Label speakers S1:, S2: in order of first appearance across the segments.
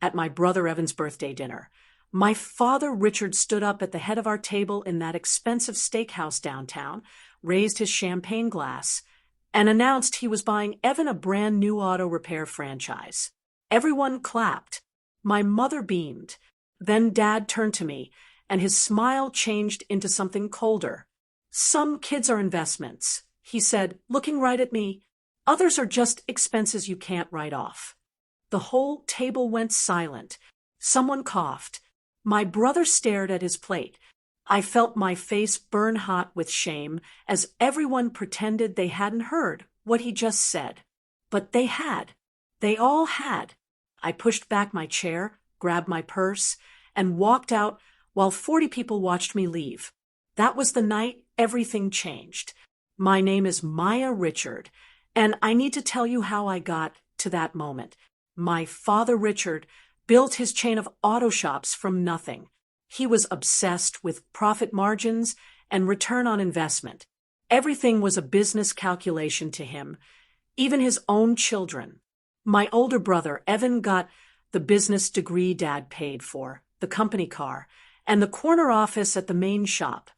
S1: at my brother Evan's birthday dinner. My father Richard stood up at the head of our table in that expensive steakhouse downtown, raised his champagne glass, and announced he was buying Evan a brand new auto repair franchise. Everyone clapped. My mother beamed. Then Dad turned to me, and his smile changed into something colder. "Some kids are investments," he said, looking right at me. "Others are just expenses you can't write off." The whole table went silent. Someone coughed. My brother stared at his plate. I felt my face burn hot with shame as everyone pretended they hadn't heard what he just said. But they had. They all had. I pushed back my chair, grabbed my purse, and walked out while 40 people watched me leave. That was the night everything changed. My name is Maya Richard, and I need to tell you how I got to that moment. My father Richard built his chain of auto shops from nothing. He was obsessed with profit margins and return on investment. Everything was a business calculation to him, even his own children. My older brother, Evan, got the business degree Dad paid for, the company car, and the corner office at the main shop.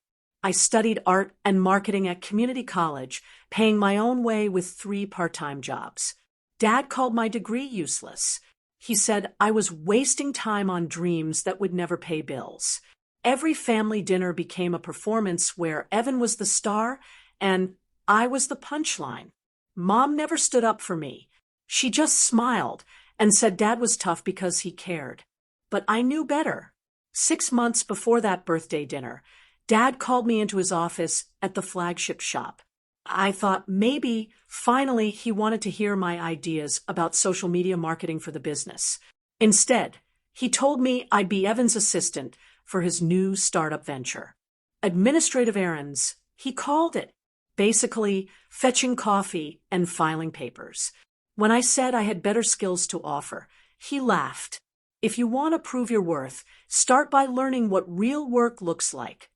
S1: I studied art and marketing at community college, paying my own way with 3 part-time jobs. Dad called my degree useless. He said I was wasting time on dreams that would never pay bills. Every family dinner became a performance where Evan was the star and I was the punchline. Mom never stood up for me. She just smiled and said Dad was tough because he cared. But I knew better. 6 months before that birthday dinner, Dad called me into his office at the flagship shop. I thought maybe, finally, he wanted to hear my ideas about social media marketing for the business. Instead, he told me I'd be Evan's assistant for his new startup venture. Administrative errands, he called it. Basically, fetching coffee and filing papers. When I said I had better skills to offer, he laughed. "If you want to prove your worth, start by learning what real work looks like."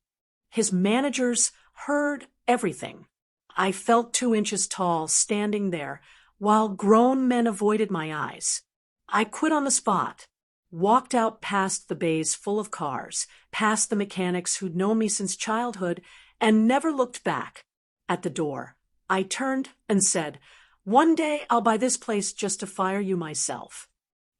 S1: His managers heard everything. I felt 2 inches tall standing there while grown men avoided my eyes. I quit on the spot, walked out past the bays full of cars, past the mechanics who'd known me since childhood, and never looked back. At the door, I turned and said, "One day I'll buy this place just to fire you myself."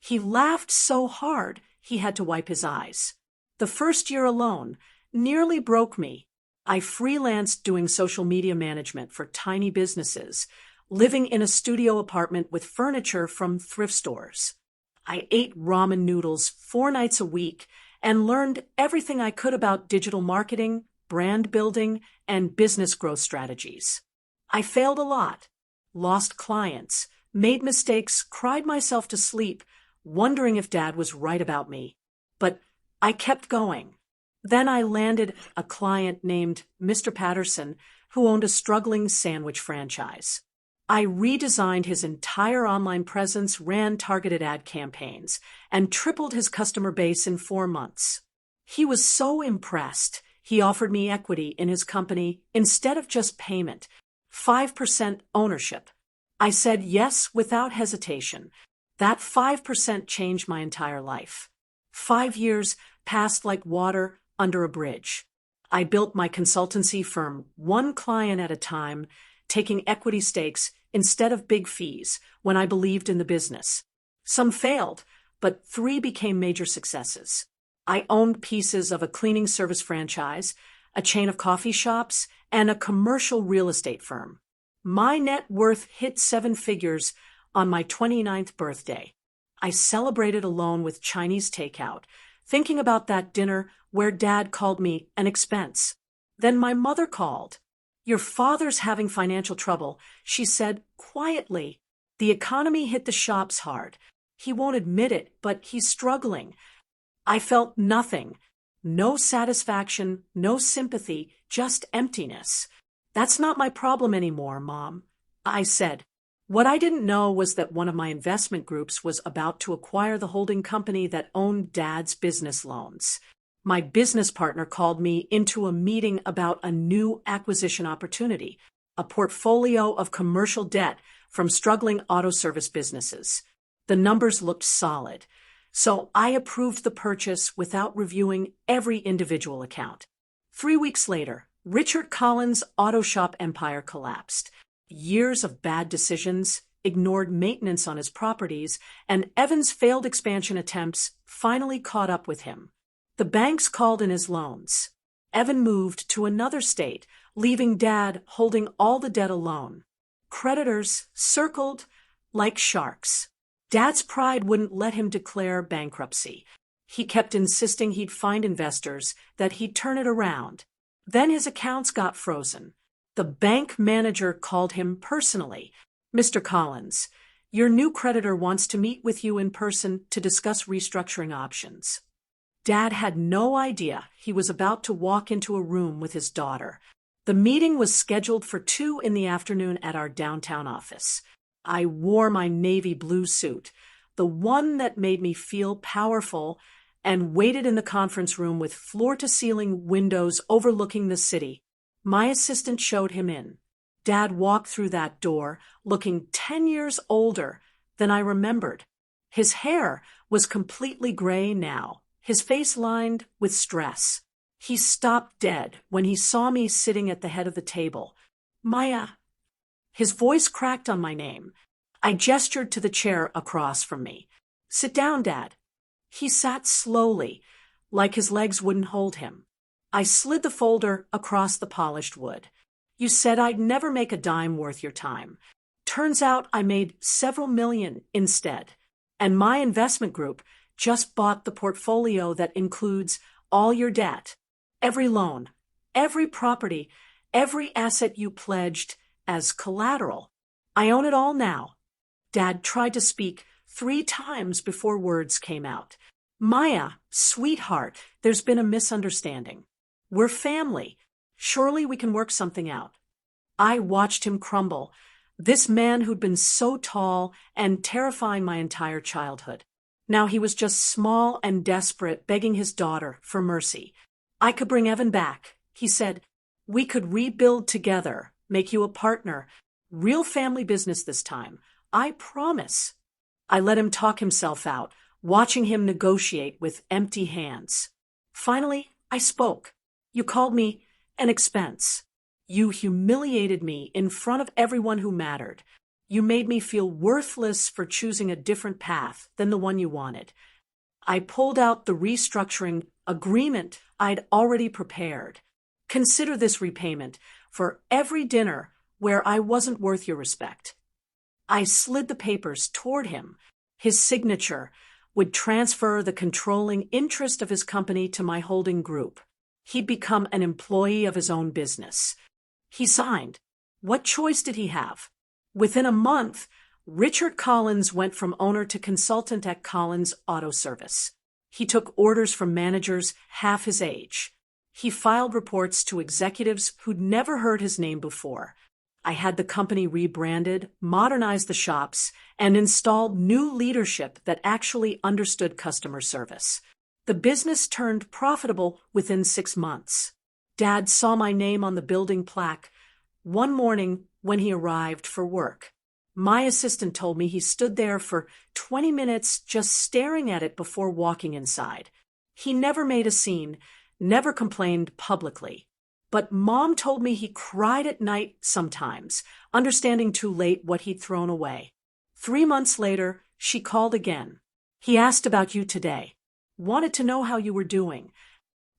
S1: He laughed so hard he had to wipe his eyes. The first year alone nearly broke me. I freelanced doing social media management for tiny businesses, living in a studio apartment with furniture from thrift stores. I ate ramen noodles 4 nights a week and learned everything I could about digital marketing, brand building, and business growth strategies. I failed a lot, lost clients, made mistakes, cried myself to sleep, wondering if Dad was right about me. But I kept going. Then I landed a client named Mr. Patterson, who owned a struggling sandwich franchise. I redesigned his entire online presence, ran targeted ad campaigns, and tripled his customer base in 4 months. He was so impressed, he offered me equity in his company instead of just payment, 5% ownership. I said yes without hesitation. That 5% changed my entire life. 5 years passed like water under a bridge. I built my consultancy firm 1 client at a time, taking equity stakes instead of big fees when I believed in the business. Some failed, but 3 became major successes. I owned pieces of a cleaning service franchise, a chain of coffee shops, and a commercial real estate firm. My net worth hit 7 figures on my 29th birthday. I celebrated alone with Chinese takeout, thinking about that dinner where Dad called me an expense. Then my mother called. "Your father's having financial trouble," she said quietly. "The economy hit the shops hard. He won't admit it, but he's struggling." I felt nothing. No satisfaction, no sympathy, just emptiness. "That's not my problem anymore, Mom," I said. What I didn't know was that one of my investment groups was about to acquire the holding company that owned Dad's business loans. My business partner called me into a meeting about a new acquisition opportunity, a portfolio of commercial debt from struggling auto service businesses. The numbers looked solid. so I approved the purchase without reviewing every individual account. 3 weeks later, Richard Collins' auto shop empire collapsed. Years of bad decisions, ignored maintenance on his properties, and Evan's failed expansion attempts finally caught up with him. The banks called in his loans. Evan moved to another state, leaving Dad holding all the debt alone. Creditors circled like sharks. Dad's pride wouldn't let him declare bankruptcy. He kept insisting he'd find investors, that he'd turn it around. Then his accounts got frozen. The bank manager called him personally. "Mr. Collins, your new creditor wants to meet with you in person to discuss restructuring options." Dad had no idea he was about to walk into a room with his daughter. The meeting was scheduled for 2 in the afternoon at our downtown office. I wore my navy blue suit, the one that made me feel powerful, and waited in the conference room with floor-to-ceiling windows overlooking the city. My assistant showed him in. Dad walked through that door, looking 10 years older than I remembered. His hair was completely gray now, his face lined with stress. He stopped dead when he saw me sitting at the head of the table. "Maya." His voice cracked on my name. I gestured to the chair across from me. "Sit down, Dad." He sat slowly, like his legs wouldn't hold him. I slid the folder across the polished wood. "You said I'd never make a dime worth your time. Turns out I made several million instead. And my investment group just bought the portfolio that includes all your debt, every loan, every property, every asset you pledged as collateral. I own it all now." Dad tried to speak 3 times before words came out. "Maya, sweetheart, there's been a misunderstanding. We're family. Surely we can work something out." I watched him crumble, this man who'd been so tall and terrifying my entire childhood. Now he was just small and desperate, begging his daughter for mercy. "I could bring Evan back," he said. "We could rebuild together, make you a partner. Real family business this time. I promise." I let him talk himself out, watching him negotiate with empty hands. Finally, I spoke. "You called me an expense. You humiliated me in front of everyone who mattered. You made me feel worthless for choosing a different path than the one you wanted." I pulled out the restructuring agreement I'd already prepared. "Consider this repayment for every dinner where I wasn't worth your respect." I slid the papers toward him. His signature would transfer the controlling interest of his company to my holding group. He'd become an employee of his own business. He signed. What choice did he have? Within a month, Richard Collins went from owner to consultant at Collins Auto Service. He took orders from managers half his age. He filed reports to executives who'd never heard his name before. I had the company rebranded, modernized the shops, and installed new leadership that actually understood customer service. The business turned profitable within 6 months. Dad saw my name on the building plaque one morning when he arrived for work. My assistant told me he stood there for 20 minutes just staring at it before walking inside. He never made a scene, never complained publicly. But Mom told me he cried at night sometimes, understanding too late what he'd thrown away. 3 months later, she called again. "He asked about you today. Wanted to know how you were doing."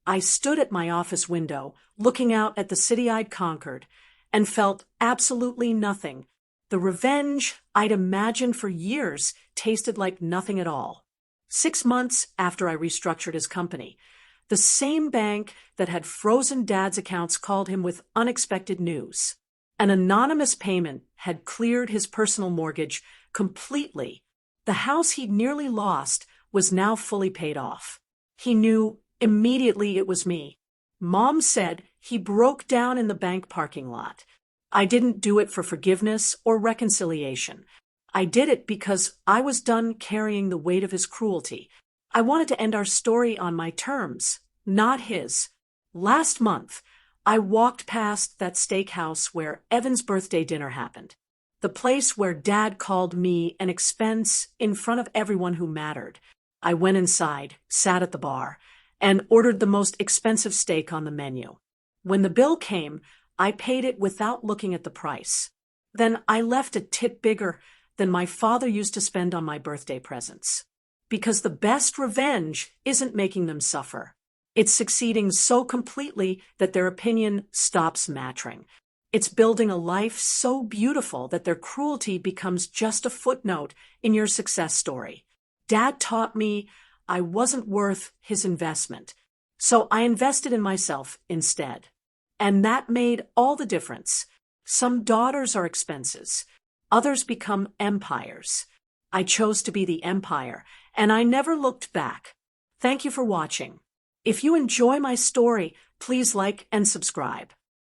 S1: I stood at my office window, looking out at the city I'd conquered, and felt absolutely nothing. The revenge I'd imagined for years tasted like nothing at all. 6 months after I restructured his company, the same bank that had frozen Dad's accounts called him with unexpected news. An anonymous payment had cleared his personal mortgage completely. The house he'd nearly lost was now fully paid off. He knew immediately it was me. Mom said he broke down in the bank parking lot. I didn't do it for forgiveness or reconciliation. I did it because I was done carrying the weight of his cruelty. I wanted to end our story on my terms, not his. Last month, I walked past that steakhouse where Evan's birthday dinner happened. The place where Dad called me an expense in front of everyone who mattered. I went inside, sat at the bar, and ordered the most expensive steak on the menu. When the bill came, I paid it without looking at the price. Then I left a tip bigger than my father used to spend on my birthday presents. Because the best revenge isn't making them suffer. It's succeeding so completely that their opinion stops mattering. It's building a life so beautiful that their cruelty becomes just a footnote in your success story. Dad taught me I wasn't worth his investment, so I invested in myself instead. And that made all the difference. Some daughters are expenses. Others become empires. I chose to be the empire, and I never looked back. Thank you for watching. If you enjoy my story, please like and subscribe.